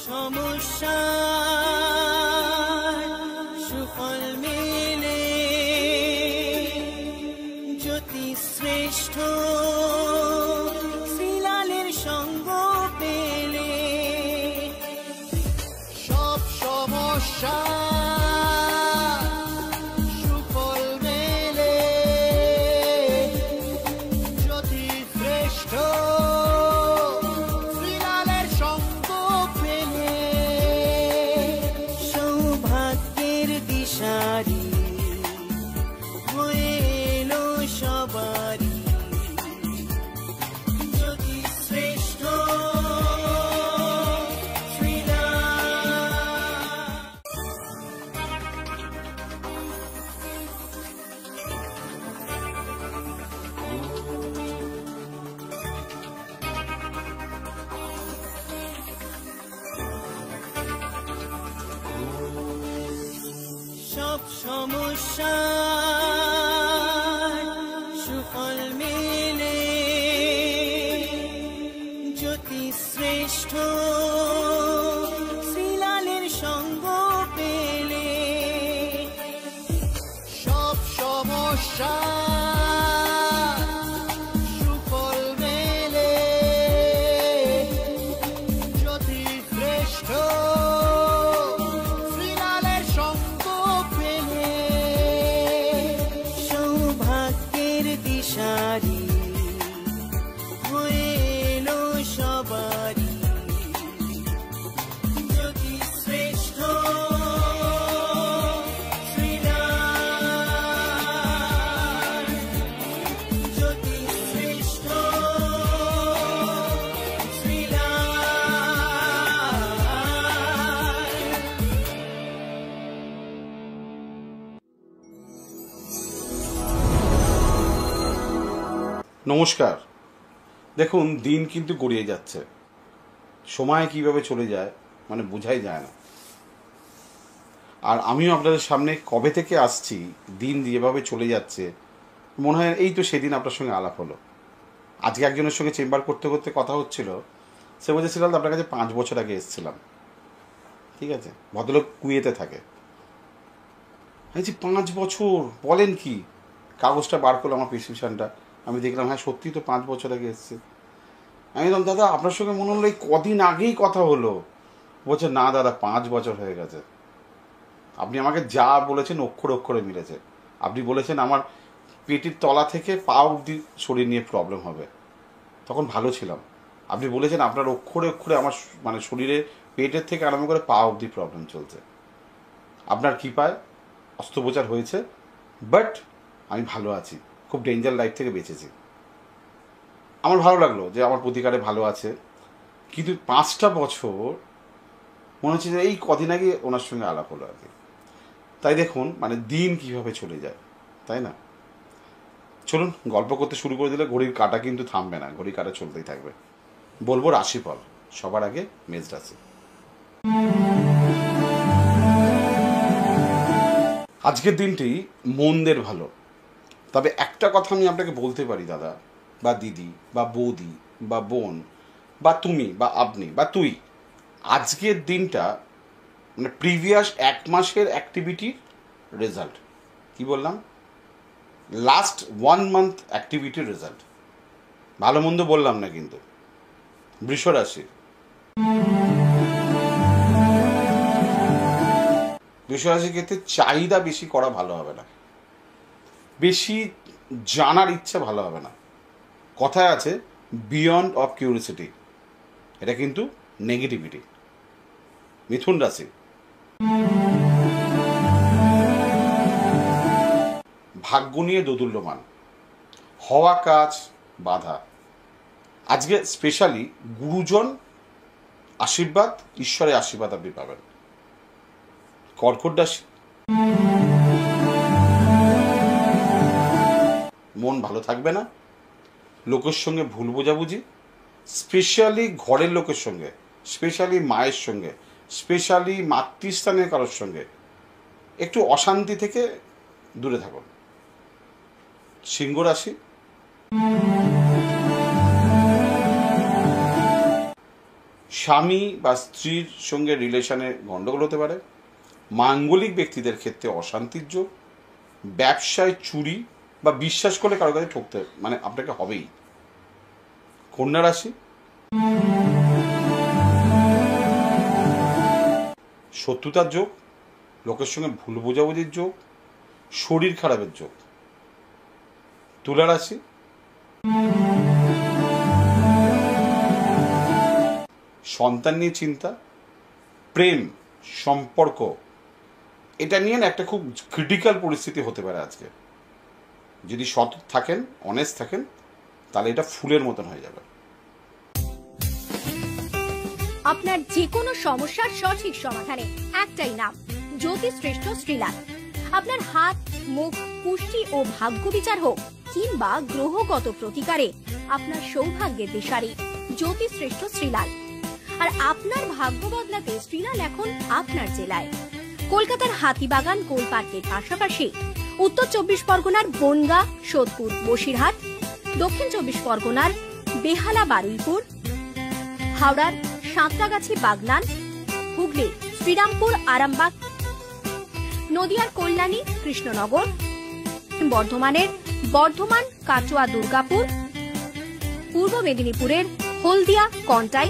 সমস্যার সুফল মেলে জ্যোতি শ্রেষ্ঠ শ্রীলালের সঙ্গ পেলে সব সমস্যা সুফল মেলে জ্যোতি শ্রেষ্ঠ শ্রীলালের সঙ্গ পেলে সৌভাগ্যের দিশারি হয়ে এলো সবারই জ্যোতি শ্রেষ্ঠ সব সমস্যার সুফল মেলে জ্যোতি শ্রেষ্ঠ শ্রীলালের সঙ্গ পেলে সব সমস্যা সুফল মেলে জ্যোতি শ্রেষ্ঠ শ্রীলালের সঙ্গ পেলে সৌভাগ্যের দিশারি হয়ে এলো সবারই জ্যোতি শ্রেষ্ঠ শ্রীলাল জ্যোতি শ্রেষ্ঠ নমস্কার। দেখুন, দিন কিন্তু গড়িয়ে যাচ্ছে, সময় কিভাবে চলে যায় মানে বোঝাই যায় না। আর আমিও আপনাদের সামনে কবে থেকে আসছি, দিন যেভাবে চলে যাচ্ছে মনে হয় এই তো সেদিন আপনার সঙ্গে আলাপ হলো। আজকে একজনের সঙ্গে চেম্বার করতে করতে কথা হচ্ছিল, সে বলেছিল আপনার কাছে 5 বছর আগে এসেছিলাম। ঠিক আছে, ভদ্রলোক কুয়েতে থাকে। এই যে 5 বছর বলেন কি, কাগজটা বার করলো আমার প্রেসক্রিপশনটা, আমি দেখলাম হ্যাঁ সত্যি তো 5 বছর আগে এসছে। আমি বললাম দাদা আপনার সঙ্গে মনে হলো এই কদিন আগেই কথা হলো। বলছে না দাদা 5 বছর হয়ে গেছে। আপনি আমাকে যা বলেছেন অক্ষরে অক্ষরে মিলেছে। আপনি বলেছেন আমার পেটের তলা থেকে পা অবধি শরীর নিয়ে প্রবলেম হবে, তখন ভালো ছিলাম। আপনি বলেছেন আপনার অক্ষরে অক্ষরে আমার মানে শরীরে পেটের থেকে আরম্ভ করে পা অবধি প্রবলেম চলছে। আপনার কৃপায় অস্ত্রোপচার হয়েছে, বাট আমি ভালো আছি, খুব ডেঞ্জার লাইফ থেকে বেঁচেছি। আমার ভালো লাগলো যে আমার প্রতিকারে ভালো আছে। কিন্তু 5টা বছর মনে হচ্ছে যে এই কদিন আগে ওনার সঙ্গে আলাপ হলো আর কি। তাই দেখুন মানে দিন কিভাবে চলে যায়, তাই না? চলুন গল্প করতে শুরু করে দিলে ঘড়ির কাঁটা কিন্তু থামবে না, ঘড়ির কাঁটা চলতেই থাকবে। বলবো রাশিফল, সবার আগে মেষ রাশি। আজকের দিনটি মন্দের ভালো, তবে একটা কথা আমি আপনাকে বলতে পারি দাদা বা দিদি বা বৌদি বা বোন বা তুমি বা আপনি বা তুই, আজকের দিনটা মানে প্রিভিয়াস 1 মাসের অ্যাক্টিভিটির রেজাল্ট। কি বললাম? লাস্ট 1 মান্থ অ্যাক্টিভিটির রেজাল্ট। ভালো মন্দ বললাম না কিন্তু। বৃষ রাশি, বৃষ রাশির ক্ষেত্রে চাহিদা বেশি করা ভালো হবে না, বেশি জানার ইচ্ছা ভালো হবে না। কথায় আছে বিয়ন্ড অফ কিউরিসিটি, এটা কিন্তু নেগেটিভিটি। মিথুন রাশি, ভাগ্য নিয়ে দোদুল্যমান, হওয়া কাজ বাধা। আজকে স্পেশালি গুরুজন আশীর্বাদ, ঈশ্বরের আশীর্বাদ আপনি পাবেন। কর্কট রাশি, মন ভালো থাকবে না, লোকের সঙ্গে ভুল বোঝাবুঝি, স্পেশালি ঘরের লোকের সঙ্গে, স্পেশালি মায়ের সঙ্গে, স্পেশালি মাতৃস্থানের কারোর সঙ্গে একটু অশান্তি থেকে দূরে থাকুন। সিংহ রাশি, স্বামী বা স্ত্রীর সঙ্গে রিলেশনে গণ্ডগোল হতে পারে, মাঙ্গলিক ব্যক্তিদের ক্ষেত্রে অশান্তির যোগ, ব্যবসায় চুরি বা বিশ্বাস করলে কারো কাছে ঠকতে মানে আপনাকে হবেই। কন্যা রাশি, শত্রুতার যোগ, লোকের সঙ্গে ভুল বোঝাবুঝির যোগ, শরীর খারাপের যোগ। তুলা রাশি, সন্তান নিয়ে চিন্তা, প্রেম, সম্পর্ক, এটা নিয়ে না একটা খুব ক্রিটিক্যাল পরিস্থিতি হতে পারে আজকে। যদি সৎ থাকেন, অনেস্ট থাকেন, তাহলে এটা ফুলের মতন হয়ে যাবে। আপনার যে কোনো সমস্যার সঠিক সমাধানে একটাই নাম, জ্যোতিশ্রেষ্ঠ শ্রীলাল। আপনার হাত, মুখ, পুষ্টি ও ভাগ্য বিচার হোক কিংবা গ্রহগত প্রতিকারে আপনার সৌভাগ্যের দিশারি জ্যোতিশ্রেষ্ঠ শ্রীলাল। আর আপনার ভাগ্য বদলাতে শ্রীলাল এখন আপনার জেলায়। কলকাতার হাতিবাগান কোল পার্কের পাশাপাশি উত্তর 24 পরগনার বনগা, সোদপুর, বসিরহাট, দক্ষিণ 24 পরগনার বেহালা, বারুইপুর, হাওড়ার সাঁতরাগাছি, বাগনান, হুগলি, শ্রীরামপুর, আরামবাগ, নদিয়ার কল্যাণী, কৃষ্ণনগর, বর্ধমানের বর্ধমান, কাটোয়া, দুর্গাপুর, পূর্ব মেদিনীপুরের হলদিয়া, কন্টাই,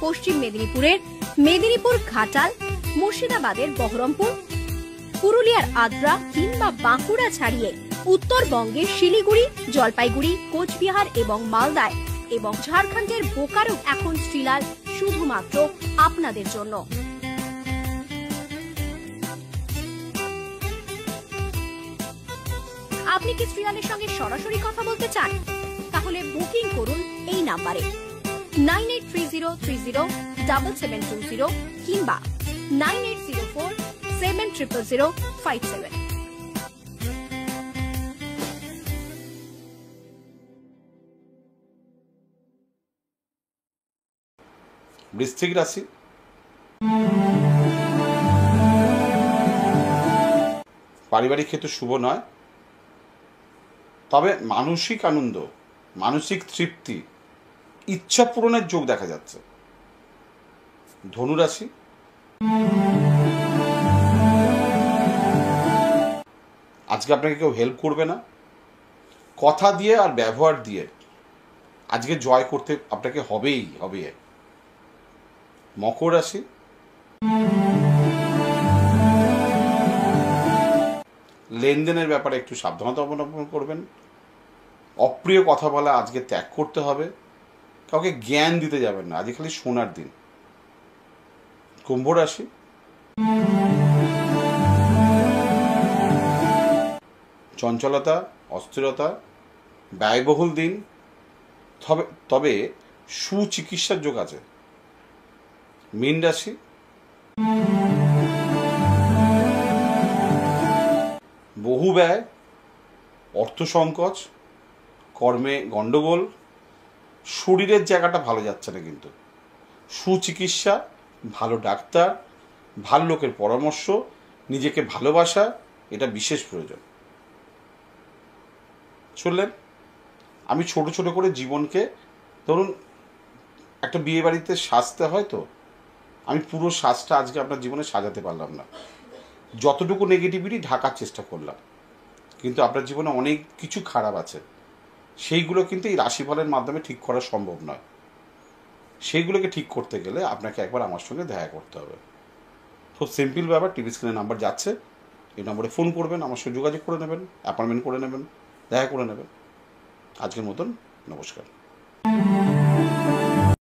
পশ্চিম মেদিনীপুরের মেদিনীপুর, ঘাটাল, মুর্শিদাবাদের বহরমপুর, পুরুলিয়ার আদ্রা কিংবা বাঁকুড়া ছাড়িয়ে উত্তরবঙ্গের শিলিগুড়ি, জলপাইগুড়ি, কোচবিহার এবং মালদায় এবং ঝাড়খণ্ডের বোকারো এখন শ্রীলাল শুধুমাত্র আপনাদের জন্য। আপনি কি শ্রীলালের সঙ্গে সরাসরি কথা বলতে চান? তাহলে বুকিং করুন এই নাম্বারে 9830307720 কিংবা 9804700057। বৃশ্চিক রাশি, পারিবারিক ক্ষেত্রে শুভ নয়, তবে মানসিক আনন্দ, মানসিক তৃপ্তি, ইচ্ছা পূরণের যোগ দেখা যাচ্ছে। ধনু রাশি, আজকে আপনাকে কেউ হেল্প করবে না, কথা দিয়ে আর ব্যবহার দিয়ে আজকে জয় করতে আপনাকে হবেই হবে। মকর রাশি, লেনদেনের ব্যাপারে একটু সাবধানতা অবলম্বন করবেন। অপ্রিয় কথা বলা আজকে ত্যাগ করতে হবে, কাউকে জ্ঞান দিতে যাবেন না, আজকে খালি শোনার দিন। কুম্ভ রাশি, চঞ্চলতা, অস্থিরতা, ব্যয়বহুল দিন, তবে সুচিকিৎসার যোগ আছে। মীন রাশি, বহু ব্যয়, অর্থ সংকট, কর্মে গন্ডগোল, শরীরের জায়গাটা ভালো যাচ্ছে না, কিন্তু সুচিকিৎসা, ভালো ডাক্তার, ভালো লোকের পরামর্শ, নিজেকে ভালোবাসা, এটা বিশেষ প্রয়োজন। শুনলেন, আমি ছোট ছোট করে জীবনকে, ধরুন একটা বিয়ে বাড়িতে সাজতে হয়, তো আমি পুরো সাজটা আজকে আপনার জীবনে সাজাতে পারলাম না, যতটুকু নেগেটিভিটি ঢাকার চেষ্টা করলাম, কিন্তু আপনার জীবনে অনেক কিছু খারাপ আছে, সেইগুলো কিন্তু এই রাশিফলের মাধ্যমে ঠিক করা সম্ভব নয়। সেইগুলোকে ঠিক করতে গেলে আপনাকে একবার আমার সঙ্গে দেখা করতে হবে। খুব সিম্পল ব্যাপার, টিভি স্ক্রিনে নাম্বার যাচ্ছে, এই নম্বরে ফোন করবেন, আমার সঙ্গে যোগাযোগ করে নেবেন, অ্যাপয়েন্টমেন্ট করে নেবেন, দেখা করে নেবেন। আজকের মতন নমস্কার।